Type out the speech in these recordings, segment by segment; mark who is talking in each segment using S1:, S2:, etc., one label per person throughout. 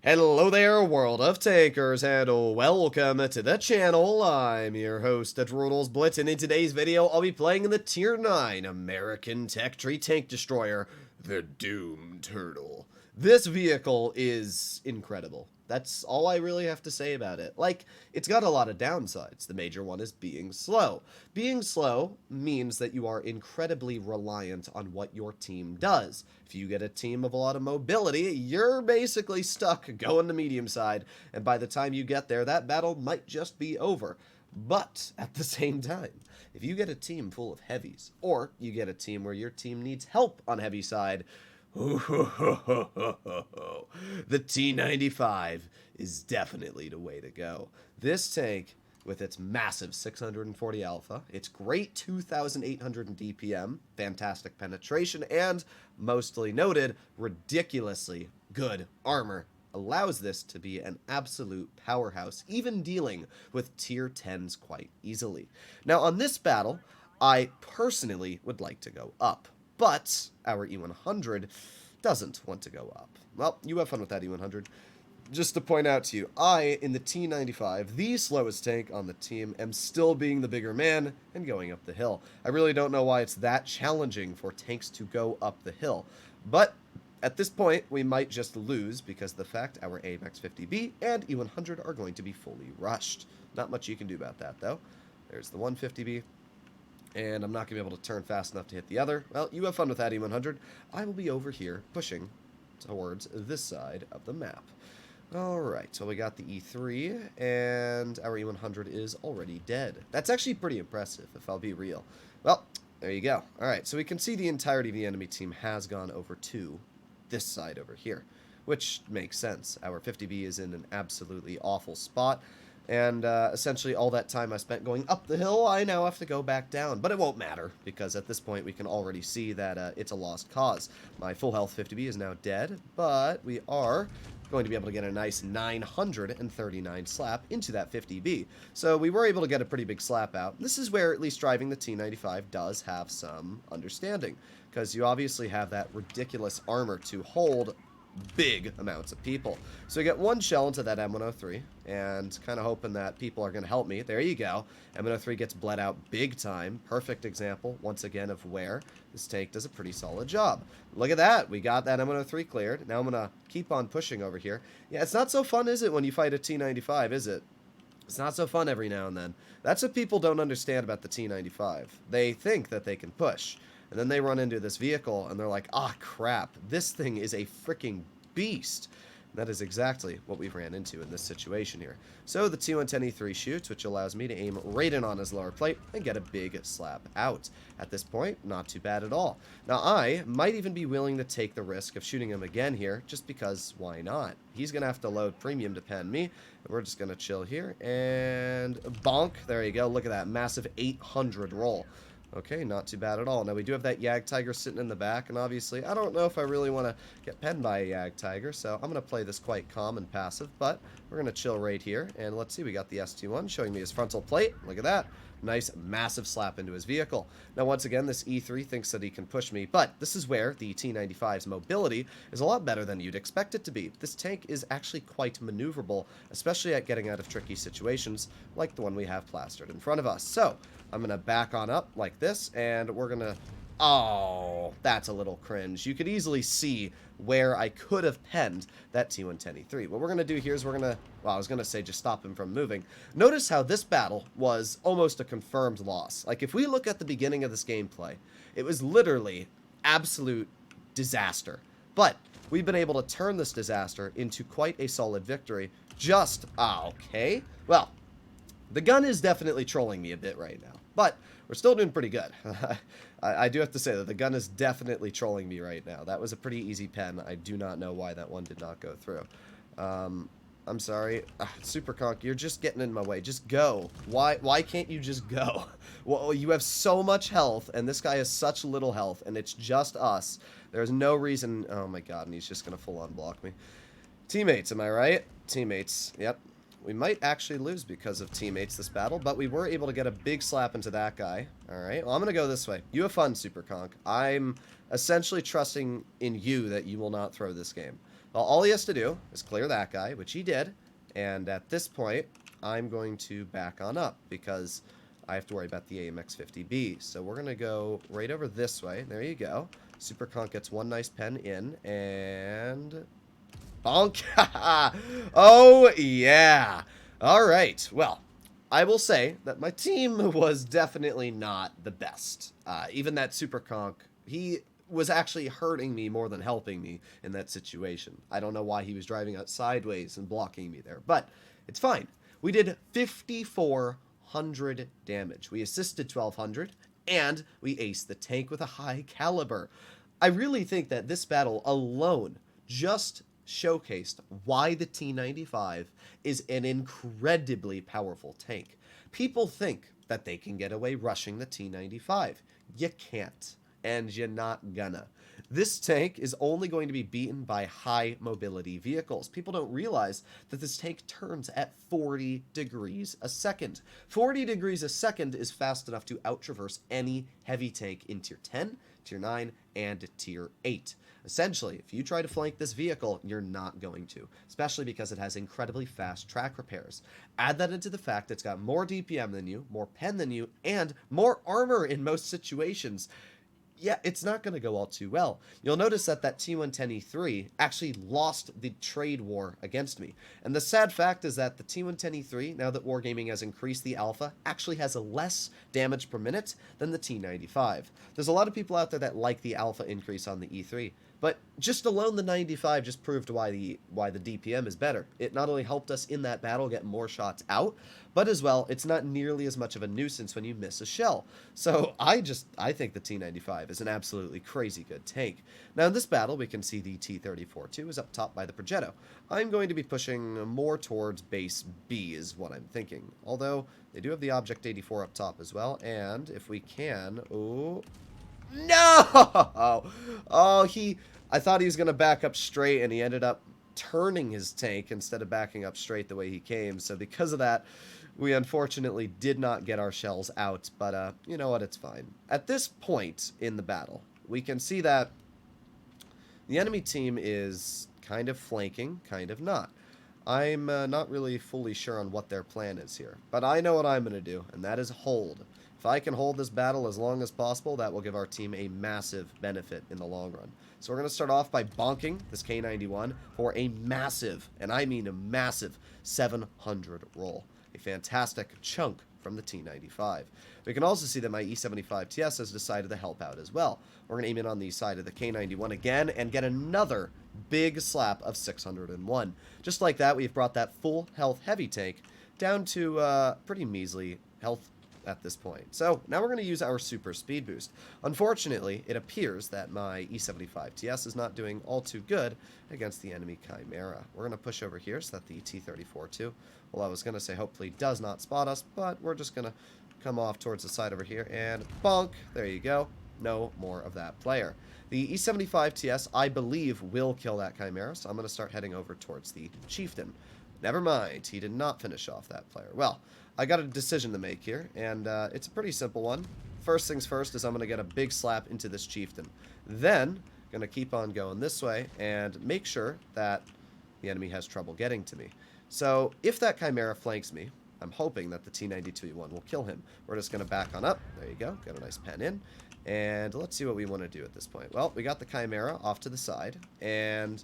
S1: Hello there, world of takers, and welcome to the channel. I'm your host, Rudels Blitz, and in today's video, I'll be playing in the Tier 9 American Tech Tree Tank Destroyer, the Doom Turtle. This vehicle is incredible. That's all I really have to say about it. Like, it's got a lot of downsides. The major one is being slow. Being slow means that you are incredibly reliant on what your team does. If you get a team of a lot of mobility, you're basically stuck going to medium side, and by the time you get there, that battle might just be over. But at the same time, if you get a team full of heavies, or you get a team where your team needs help on heavy side, the T95 is definitely the way to go. This tank, with its massive 640 alpha, its great 2,800 DPM, fantastic penetration, and, mostly noted, ridiculously good armor, allows this to be an absolute powerhouse, even dealing with tier 10s quite easily. Now, on this battle, I personally would like to go up. But our E100 doesn't want to go up. Well, you have fun with that, E100. Just to point out to you, I, in the T95, the slowest tank on the team, am still being the bigger man and going up the hill. I really don't know why it's that challenging for tanks to go up the hill. But at this point, we might just lose because of the fact our AMX 50B and E100 are going to be fully rushed. Not much you can do about that, though. There's the 150B. And I'm not going to be able to turn fast enough to hit the other. Well, you have fun with that, E100. I will be over here pushing towards this side of the map. Alright, so we got the E3, and our E100 is already dead. That's actually pretty impressive, if I'll be real. Well, there you go. Alright, so we can see the entirety of the enemy team has gone over to this side over here, which makes sense. Our 50B is in an absolutely awful spot. And essentially all that time I spent going up the hill, I now have to go back down. But it won't matter, because at this point we can already see that it's a lost cause. My full health 50B is now dead, but we are going to be able to get a nice 939 slap into that 50B. So we were able to get a pretty big slap out. This is where at least driving the T95 does have some understanding, because you obviously have that ridiculous armor to hold big amounts of people. So we get one shell into that M103, and kind of hoping that people are going to help me. There you go. M103 gets bled out big time. Perfect example, once again, of where this tank does a pretty solid job. Look at that. We got that M103 cleared. Now I'm going to keep on pushing over here. Yeah, it's not so fun, is it, when you fight a T95, is it? It's not so fun every now and then. That's what people don't understand about the T95. They think that they can push. And then they run into this vehicle, and they're like, ah, crap, this thing is a freaking beast. And that is exactly what we've ran into in this situation here. So the T110E3 shoots, which allows me to aim right in on his lower plate and get a big slap out. At this point, not too bad at all. Now, I might even be willing to take the risk of shooting him again here, just because why not? He's going to have to load premium to pen me, and we're just going to chill here, and bonk. There you go. Look at that massive 800 roll. Okay, not too bad at all. Now, we do have that Yag Tiger sitting in the back, and obviously, I don't know if I really want to get penned by a Yag Tiger, so I'm going to play this quite calm and passive, but we're going to chill right here, and let's see, we got the ST1 showing me his frontal plate. Look at that. Nice, massive slap into his vehicle. Now, once again, this E3 thinks that he can push me, but this is where the T95's mobility is a lot better than you'd expect it to be. This tank is actually quite maneuverable, especially at getting out of tricky situations, like the one we have plastered in front of us. So, I'm going to back on up like this, and we're going to... Oh, that's a little cringe. You could easily see where I could have penned that T110E3. What we're going to do here is we're going to... Well, I was going to say just stop him from moving. Notice how this battle was almost a confirmed loss. Like, if we look at the beginning of this gameplay, it was literally absolute disaster. But we've been able to turn this disaster into quite a solid victory. Just... Okay. Well, the gun is definitely trolling me a bit right now. But we're still doing pretty good. I do have to say that the gun is definitely trolling me right now. That was a pretty easy pen. I do not know why that one did not go through. I'm sorry. Super Conk, you're just getting in my way. Just go. Why can't you just go? Well, you have so much health, and this guy has such little health, and it's just us. There's no reason... Oh my god, and he's just going to full-on block me. Teammates, am I right? Teammates. Yep. We might actually lose because of teammates this battle, but we were able to get a big slap into that guy. Alright, well, I'm going to go this way. You have fun, Super Conk. I'm essentially trusting in you that you will not throw this game. Well, all he has to do is clear that guy, which he did. And at this point, I'm going to back on up because I have to worry about the AMX-50B. So we're going to go right over this way. There you go. Super Conk gets one nice pen in, and bonk. Oh, yeah. All right. Well, I will say that my team was definitely not the best. Even that Super Conk, he was actually hurting me more than helping me in that situation. I don't know why he was driving out sideways and blocking me there, but it's fine. We did 5,400 damage. We assisted 1,200, and we aced the tank with a high caliber. I really think that this battle alone just showcased why the T95 is an incredibly powerful tank. People think that they can get away rushing the T95. You can't, and you're not gonna. This tank is only going to be beaten by high mobility vehicles. People don't realize that this tank turns at 40 degrees a second. 40 degrees a second is fast enough to out-traverse any heavy tank in Tier 10, Tier 9, and Tier 8. Essentially, if you try to flank this vehicle, you're not going to, especially because it has incredibly fast track repairs. Add that into the fact it's got more DPM than you, more pen than you, and more armor in most situations. Yeah, it's not going to go all too well. You'll notice that that T110E3 actually lost the trade war against me. And the sad fact is that the T110E3, now that Wargaming has increased the alpha, actually has a less damage per minute than the T95. There's a lot of people out there that like the alpha increase on the E3. But just alone the 95 just proved why the DPM is better. It not only helped us in that battle get more shots out, but as well, it's not nearly as much of a nuisance when you miss a shell. So I think the T95 is an absolutely crazy good tank. Now in this battle, we can see the T34-2 is up top by the Progetto. I'm going to be pushing more towards base B is what I'm thinking. Although, they do have the Object 84 up top as well, and if we can... Ooh... No! Oh, I thought he was going to back up straight, and he ended up turning his tank instead of backing up straight the way he came. So because of that, we unfortunately did not get our shells out. But you know what? It's fine. At this point in the battle, we can see that the enemy team is kind of flanking, kind of not. I'm not really fully sure on what their plan is here. But I know what I'm going to do, and that is hold. If I can hold this battle as long as possible, that will give our team a massive benefit in the long run. So we're going to start off by bonking this K91 for a massive, and I mean a massive, 700 roll. A fantastic chunk from the T95. We can also see that my E75 TS has decided to help out as well. We're going to aim in on the side of the K91 again and get another big slap of 601. Just like that, we've brought that full health heavy tank down to pretty measly health at this point. So now we're going to use our super speed boost. Unfortunately, it appears that my E75 TS is not doing all too good against the enemy Chimera. We're going to push over here so that the T34-2, well, I was going to say hopefully does not spot us, but we're just going to come off towards the side over here and bonk. There you go. No more of that player. The E75 TS, I believe, will kill that Chimera, so I'm going to start heading over towards the Chieftain. Never mind, he did not finish off that player. Well, I got a decision to make here, and it's a pretty simple one. First things first is I'm going to get a big slap into this Chieftain. Then, going to keep on going this way and make sure that the enemy has trouble getting to me. So, if that Chimera flanks me, I'm hoping that the T92E1 will kill him. We're just going to back on up. There you go. Got a nice pen in. And let's see what we want to do at this point. Well, we got the Chimera off to the side, and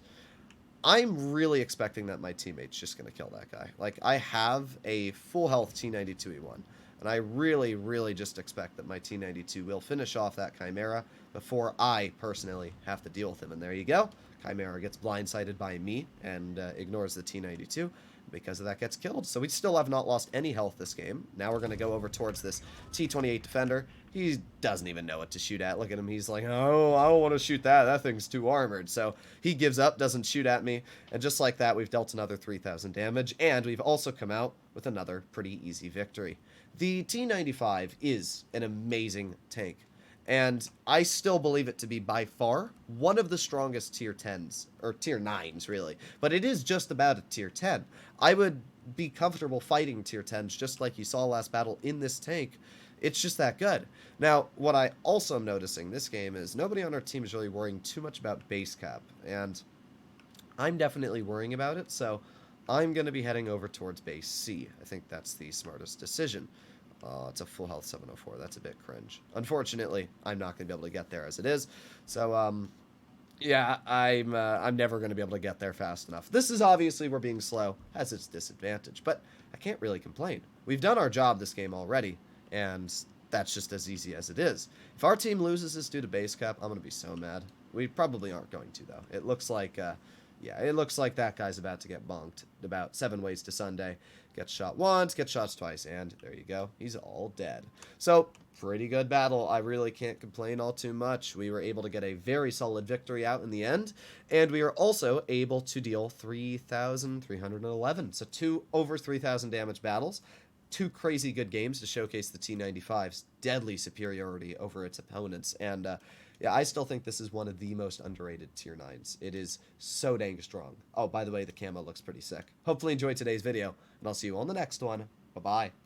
S1: I'm really expecting that my teammate's just going to kill that guy. Like, I have a full health T92E1, and I really, really just expect that my T92 will finish off that Chimera before I, personally, have to deal with him. And there you go. Chimera gets blindsided by me and ignores the T92. Because of that, gets killed. So we still have not lost any health this game. Now we're going to go over towards this T28 Defender. He doesn't even know what to shoot at. Look at him. He's like, oh, I don't want to shoot that. That thing's too armored. So he gives up, doesn't shoot at me. And just like that, we've dealt another 3,000 damage. And we've also come out with another pretty easy victory. The T95 is an amazing tank. And I still believe it to be by far one of the strongest tier 10s, or tier 9s really, but it is just about a tier 10. I would be comfortable fighting tier 10s just like you saw last battle in this tank. It's just that good. Now, what I also am noticing this game is nobody on our team is really worrying too much about base cap, and I'm definitely worrying about it, so I'm going to be heading over towards base C. I think that's the smartest decision. It's a full health 704. That's a bit cringe. Unfortunately, I'm not going to be able to get there as it is. So, yeah, I'm never going to be able to get there fast enough. This is obviously where being slow has its disadvantage, but I can't really complain. We've done our job this game already, and that's just as easy as it is. If our team loses this due to base cap, I'm going to be so mad. We probably aren't going to, though. It looks like, yeah, it looks like that guy's about to get bonked. About 7 ways to Sunday. Gets shot once, gets shots twice, and there you go. He's all dead. So, pretty good battle. I really can't complain all too much. We were able to get a very solid victory out in the end, and we were also able to deal 3,311. So 2 over 3,000 damage battles. 2 crazy good games to showcase the T95's deadly superiority over its opponents. And yeah, I still think this is one of the most underrated tier 9s. It is so dang strong. Oh, by the way, the camo looks pretty sick. Hopefully enjoyed today's video, and I'll see you on the next one. Bye-bye.